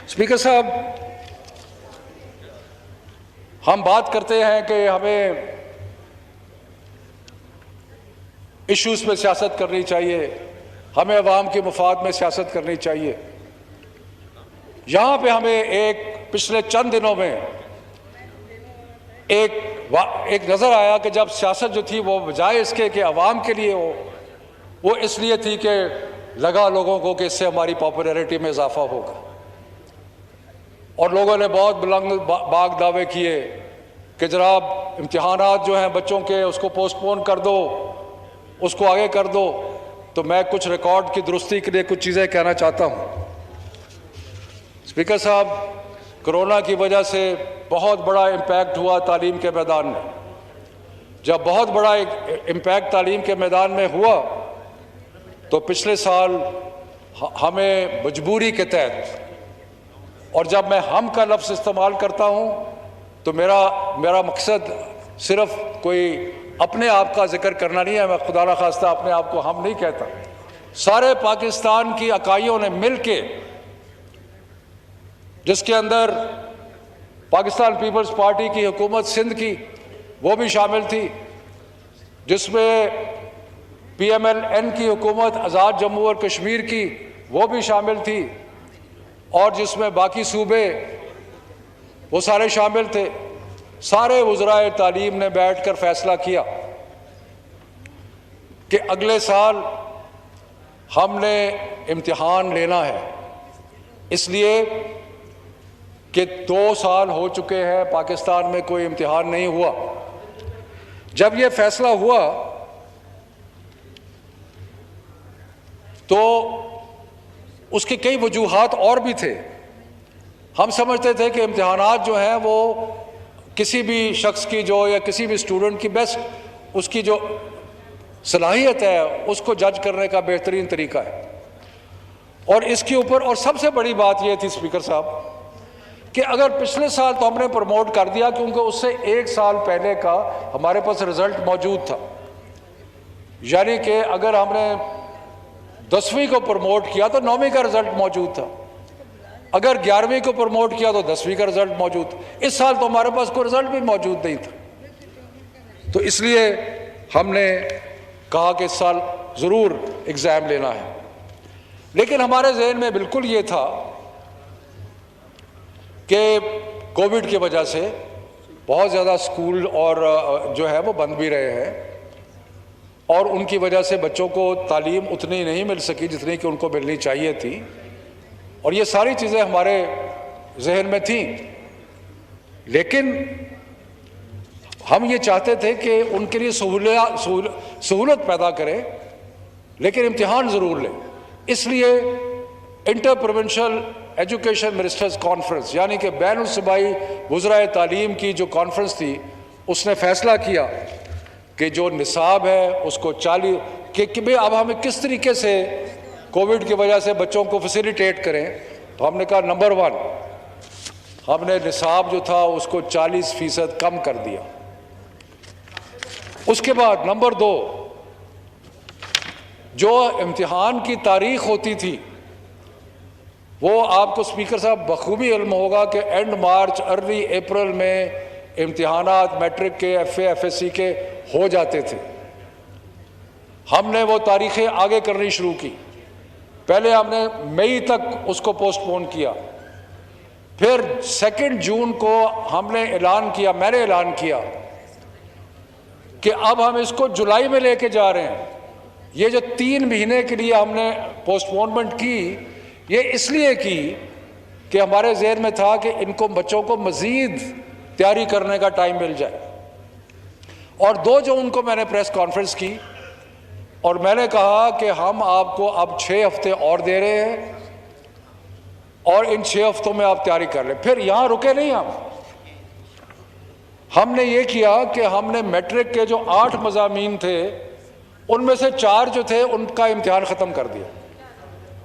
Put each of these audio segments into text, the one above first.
Speaker साहब, हम बात करते हैं कि हमें इश्यूज पे सियासत करनी चाहिए, हमें अवाम के मफाद में सियासत करनी चाहिए। यहाँ पे हमें एक पिछले चंद दिनों में एक नज़र आया कि जब सियासत जो थी वो बजाय इसके कि अवाम के लिए हो, वो इसलिए थी कि लगा लोगों को कि इससे हमारी पॉपुलैरिटी में इजाफा होगा। और लोगों ने बहुत बुलंद बाग दावे किए कि जनाब इम्तिहानात जो हैं बच्चों के उसको पोस्टपोन कर दो, उसको आगे कर दो। तो मैं कुछ रिकॉर्ड की दुरुस्ती के लिए कुछ चीज़ें कहना चाहता हूँ। स्पीकर साहब, कोरोना की वजह से बहुत बड़ा इम्पैक्ट हुआ तालीम के मैदान में। जब बहुत बड़ा इम्पैक्ट तालीम के मैदान में हुआ तो पिछले साल हमें मजबूरी के तहत, और जब मैं हम का लफ्ज़ इस्तेमाल करता हूँ तो मेरा मकसद सिर्फ कोई अपने आप का जिक्र करना नहीं है। मैं खुदा न खास्ता अपने आप को हम नहीं कहता। सारे पाकिस्तान की इकाइयों ने मिल के, जिसके अंदर पाकिस्तान पीपल्स पार्टी की हुकूमत सिंध की वो भी शामिल थी, जिसमें PMLN की हुकूमत आज़ाद जम्मू और कश्मीर की वो भी शामिल थी, और जिसमें बाकी सूबे वो सारे शामिल थे। सारे वज़राए तालीम ने बैठकर फैसला किया कि अगले साल हमने इम्तिहान लेना है, इसलिए कि 2 साल हो चुके हैं पाकिस्तान में कोई इम्तिहान नहीं हुआ। जब ये फैसला हुआ तो उसके कई वजूहात और भी थे। हम समझते थे कि इम्तिहानात जो हैं वो किसी भी शख्स की जो या किसी भी स्टूडेंट की बेस्ट उसकी जो सलाहियत है उसको जज करने का बेहतरीन तरीका है। और इसके ऊपर और सबसे बड़ी बात यह थी स्पीकर साहब कि अगर पिछले साल तो हमने प्रमोट कर दिया क्योंकि उससे 1 साल पहले का हमारे पास रिजल्ट मौजूद था। यानी कि अगर हमने 10वीं को प्रमोट किया तो 9वीं का रिजल्ट मौजूद था, अगर 11वीं को प्रमोट किया तो 10वीं का रिजल्ट मौजूद था। इस साल तो हमारे पास कोई रिजल्ट भी मौजूद नहीं था। तो इसलिए हमने कहा कि इस साल ज़रूर एग्ज़ाम लेना है। लेकिन हमारे जहन में बिल्कुल ये था कि कोविड की वजह से बहुत ज़्यादा स्कूल और जो है वो बंद भी रहे हैं, और उनकी वजह से बच्चों को तालीम उतनी नहीं मिल सकी जितनी कि उनको मिलनी चाहिए थी। और ये सारी चीज़ें हमारे जहन में थी। लेकिन हम ये चाहते थे कि उनके लिए सहूलत पैदा करें, लेकिन इम्तिहान ज़रूर लें। इसलिए inter provincial education ministers conference यानी कि बैनुल सूबाई वज़राए तालीम की जो कॉन्फ्रेंस थी, उसने फ़ैसला किया कि जो निसाब है उसको 40 कि भाई अब हमें किस तरीके से कोविड की वजह से बच्चों को फैसिलिटेट करें। तो हमने कहा नंबर 1 हमने निसाब जो था उसको 40% कम कर दिया। उसके बाद नंबर 2 जो इम्तिहान की तारीख होती थी वो आपको स्पीकर साहब बखूबी इल्म होगा कि एंड मार्च अर्ली अप्रैल में इम्तिहानात मैट्रिक के FA FSC के हो जाते थे। हमने वो तारीखें आगे करनी शुरू की। पहले हमने मई तक उसको पोस्टपोन किया, फिर 2 जून को हमने ऐलान किया, मैंने ऐलान किया कि अब हम इसको जुलाई में लेके जा रहे हैं। ये जो 3 महीने के लिए हमने पोस्टपोनमेंट की, ये इसलिए की कि हमारे ज़हन में था कि इनको बच्चों को मज़ीद तैयारी करने का टाइम मिल जाए। और 2 जून को मैंने प्रेस कॉन्फ्रेंस की और मैंने कहा कि हम आपको अब 6 हफ्ते और दे रहे हैं और इन 6 हफ्तों में आप तैयारी कर लें। फिर यहाँ रुके नहीं, हमने ये किया कि हमने मैट्रिक के जो 8 मज़ामीन थे उनमें से 4 जो थे उनका इम्तिहान ख़त्म कर दिया।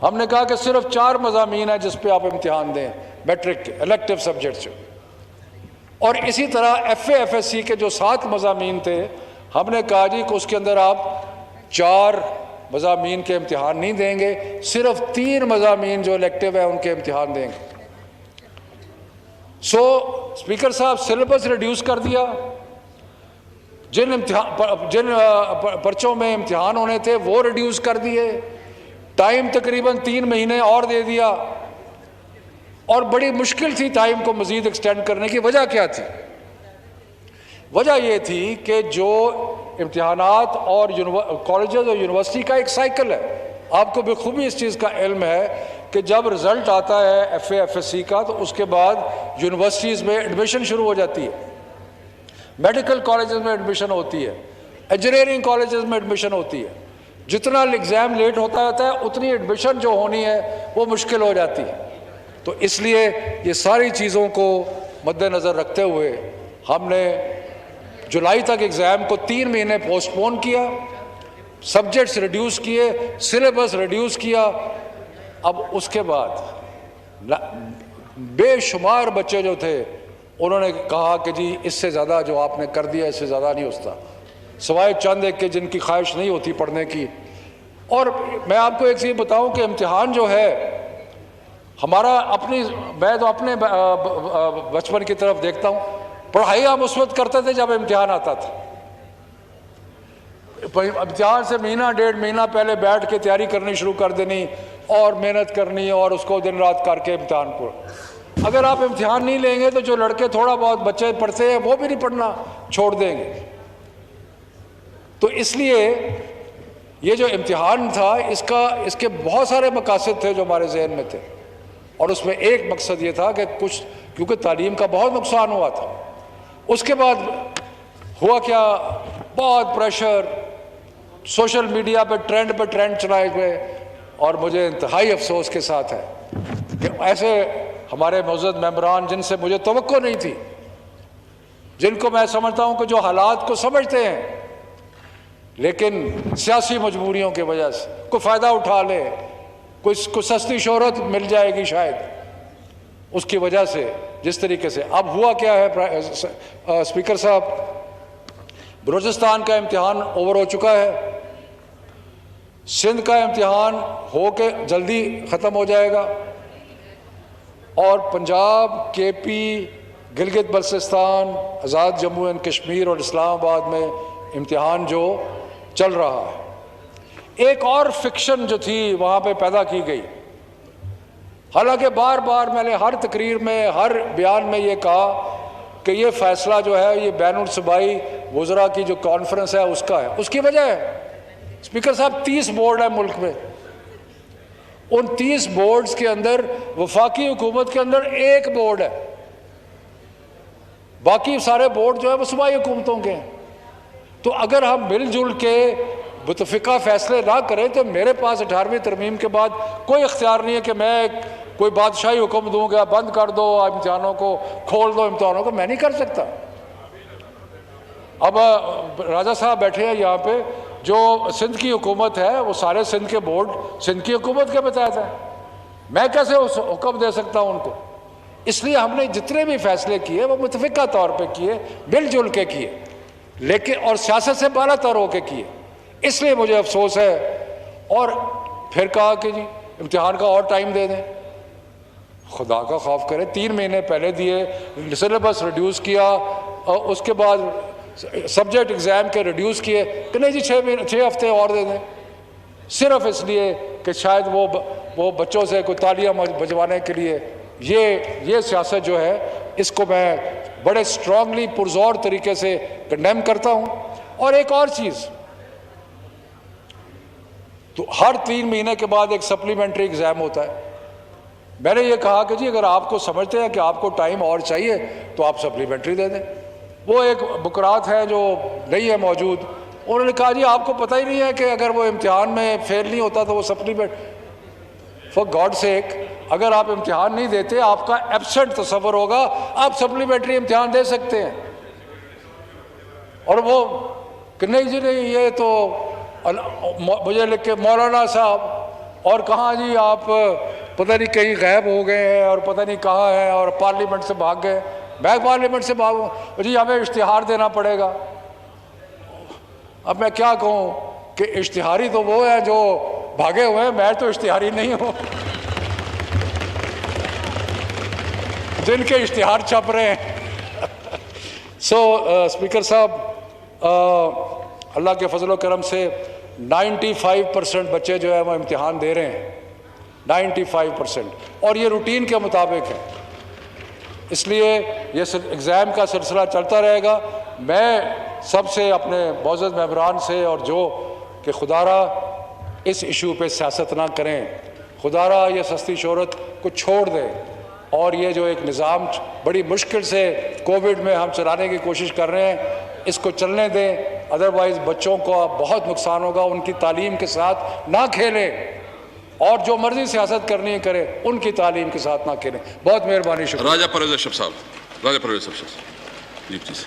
हमने कहा कि सिर्फ 4 मज़ामीन है जिस पे आप इम्तिहान दें मैट्रिक के इलेक्टिव सब्जेक्ट्स। और इसी तरह FA FSC के जो 7 मज़ामीन थे हमने कहा जी कि उसके अंदर आप 4 मज़ामीन के इम्तिहान नहीं देंगे, सिर्फ 3 मज़ामीन जो इलेक्टिव है उनके इम्तिहान देंगे। स्पीकर साहब सिलेबस रिड्यूस कर दिया, जिन पर्चों में इम्तिहान होने थे वो रिड्यूस कर दिए, टाइम तकरीबन 3 महीने और दे दिया, और बड़ी मुश्किल थी टाइम को मज़ीद एक्सटेंड करने की। वजह क्या थी? वजह ये थी कि जो इम्तिहानात और कॉलेजेस और यूनिवर्सिटी का एक साइकिल है, आपको बखूबी इस चीज़ का इल्म है कि जब रिज़ल्ट आता है FA FSC का तो उसके बाद यूनिवर्सिटीज़ में एडमिशन शुरू हो जाती है, मेडिकल कॉलेजेस में एडमिशन होती है, इंजीनियरिंग कॉलेजेस में एडमिशन होती है। जितना एग्ज़ाम लेट होता जाता है उतनी एडमिशन जो होनी है वो मुश्किल हो जाती है। तो इसलिए ये सारी चीज़ों को मद्देनज़र रखते हुए हमने जुलाई तक एग्ज़ाम को 3 महीने पोस्टपोन किया, सब्जेक्ट्स रिड्यूस किए, सिलेबस रिड्यूस किया। अब उसके बाद बेशुमार बच्चे जो थे उन्होंने कहा कि जी इससे ज़्यादा जो आपने कर दिया इससे ज़्यादा नहीं होता, सिवाय चंद एक के जिनकी ख्वाहिश नहीं होती पढ़ने की। और मैं आपको एक चीज़ बताऊं कि इम्तिहान जो है हमारा मैं तो अपने बचपन की तरफ देखता हूँ, पढ़ाई हम उस वक्त करते थे जब इम्तिहान आता था। इम्तिहान से महीना 1.5 महीना पहले बैठ के तैयारी करनी शुरू कर देनी और मेहनत करनी और उसको दिन रात करके इम्तिहान को। अगर आप इम्तिहान नहीं लेंगे तो जो लड़के थोड़ा बहुत बच्चे पढ़ते हैं वो भी नहीं पढ़ना, छोड़ देंगे। तो इसलिए ये जो इम्तिहान था इसके बहुत सारे मकासद थे जो हमारे जहन में थे, और उसमें एक मकसद ये था कि कुछ, क्योंकि तालीम का बहुत नुकसान हुआ था। उसके बाद हुआ क्या, बहुत प्रेशर, सोशल मीडिया पे ट्रेंड चलाए गए, और मुझे इंतहाई अफसोस के साथ है कि ऐसे हमारे मौजूद मेंबरान जिनसे मुझे तवक्को नहीं थी, जिनको मैं समझता हूं कि जो हालात को समझते हैं लेकिन सियासी मजबूरियों की वजह से कोई फ़ायदा उठा ले, कोई सस्ती शोहरत मिल जाएगी शायद, उसकी वजह से जिस तरीके से अब हुआ क्या है स्पीकर साहब, बलूचिस्तान का इम्तिहान ओवर हो चुका है, सिंध का इम्तिहान हो के जल्दी ख़त्म हो जाएगा, और Punjab, KP, Gilgit Baltistan, Azad Jammu and Kashmir और इस्लामाबाद में इम्तिहान जो चल रहा है। एक और फिक्शन जो थी वहाँ पे पैदा की गई, हालांकि बार बार मैंने हर तकरीर में, हर बयान में ये कहा कि ये फ़ैसला जो है ये बैनुल सूबाई वज़रा की जो कॉन्फ्रेंस है उसका है। उसकी वजह है स्पीकर साहब 30 बोर्ड है मुल्क में, उन 30 बोर्ड्स के अंदर वफाकी हुकूमत के अंदर एक बोर्ड है, बाकी सारे बोर्ड जो है वो सूबाई हुकूमतों के हैं। तो अगर हम मिलजुल के मुतफ़िका फ़ैसले ना करें तो मेरे पास 18वीं तरमीम के बाद कोई इख्तियार नहीं है कि मैं कोई बादशाही हुक्म दूंगा बंद कर दो इम्तिहानों को, खोल दो इम्तिहानों को, मैं नहीं कर सकता। अब राजा साहब बैठे हैं यहाँ पे, जो सिंध की हुकूमत है वो सारे सिंध के बोर्ड सिंध की हुकूमत के बताया था, मैं कैसे उस हुक्म दे सकता हूँ उनको। इसलिए हमने जितने भी फैसले किए वो मुतफ़िका तौर पे किए, मिलजुल के किए, लेकिन और सियासत से बाला तर होकर किए। इसलिए मुझे अफसोस है। और फिर कहा कि जी इम्तिहान का और टाइम दे दें, खुदा का खौफ करें, 3 महीने पहले दिए, सिलेबस रिड्यूस किया, और उसके बाद सब्जेक्ट एग्ज़ाम के रिड्यूस किए कि नहीं जी 6 हफ्ते और दे दें, सिर्फ इसलिए कि शायद वो बच्चों से कोई तालियां बजवाने के लिए। ये सियासत जो है इसको मैं बड़े स्ट्रांगली पुरजोर तरीके से कंडेम करता हूँ। और एक और चीज़, तो हर 3 महीने के बाद एक सप्लीमेंट्री एग्ज़ाम होता है। मैंने ये कहा कि जी अगर आपको समझते हैं कि आपको टाइम और चाहिए तो आप सप्लीमेंट्री दे दें। वो एक बुकरात है जो नहीं है मौजूद, उन्होंने कहा जी आपको पता ही नहीं है कि अगर वो इम्तिहान में फेल नहीं होता तो वो सप्लीमेंट, फॉर गॉड सेक, अगर आप इम्तिहान नहीं देते आपका एब्सेंट तस्वर होगा, आप सप्लीमेंट्री इम्तिहान दे सकते हैं। और वो कि नहीं जी नहीं, ये तो मुझे लिख के मौलाना साहब, और कहाँ जी आप पता नहीं कहीं गायब हो गए हैं और पता नहीं कहाँ हैं और पार्लियामेंट से भाग गए। मैं पार्लियामेंट से भागूँ जी, हमें इश्तिहार देना पड़ेगा। अब मैं क्या कहूँ कि इश्तिहारी तो वो है जो भागे हुए हैं, मैं तो इश्तिहारी नहीं हूँ। जिनके इश्तिहार छप रहे हैं। सो स्पीकर साहब, अल्लाह के फजल व करम से 95% बच्चे जो है वो इम्तिहान दे रहे हैं, 95%, और ये रूटीन के मुताबिक है। इसलिए ये एग्ज़ाम का सिलसिला चलता रहेगा। मैं सबसे अपने मौजूद मेंबरान से और जो कि खुदारा इस इशू पे सियासत ना करें, खुदारा ये सस्ती शोहरत को छोड़ दें, और ये जो एक निज़ाम बड़ी मुश्किल से कोविड में हम चलाने की कोशिश कर रहे हैं, इसको चलने दें। अदरवाइज़ बच्चों को बहुत नुकसान होगा, उनकी तालीम के साथ ना खेलें, और जो मर्जी सियासत करनी है करें, उनकी तालीम के साथ ना खेलें। बहुत मेहरबानी, शुक्रिया। राजा परवेज़ अशरफ साहब, राजा परवेज़ अशरफ साहब, जी प्लीज़।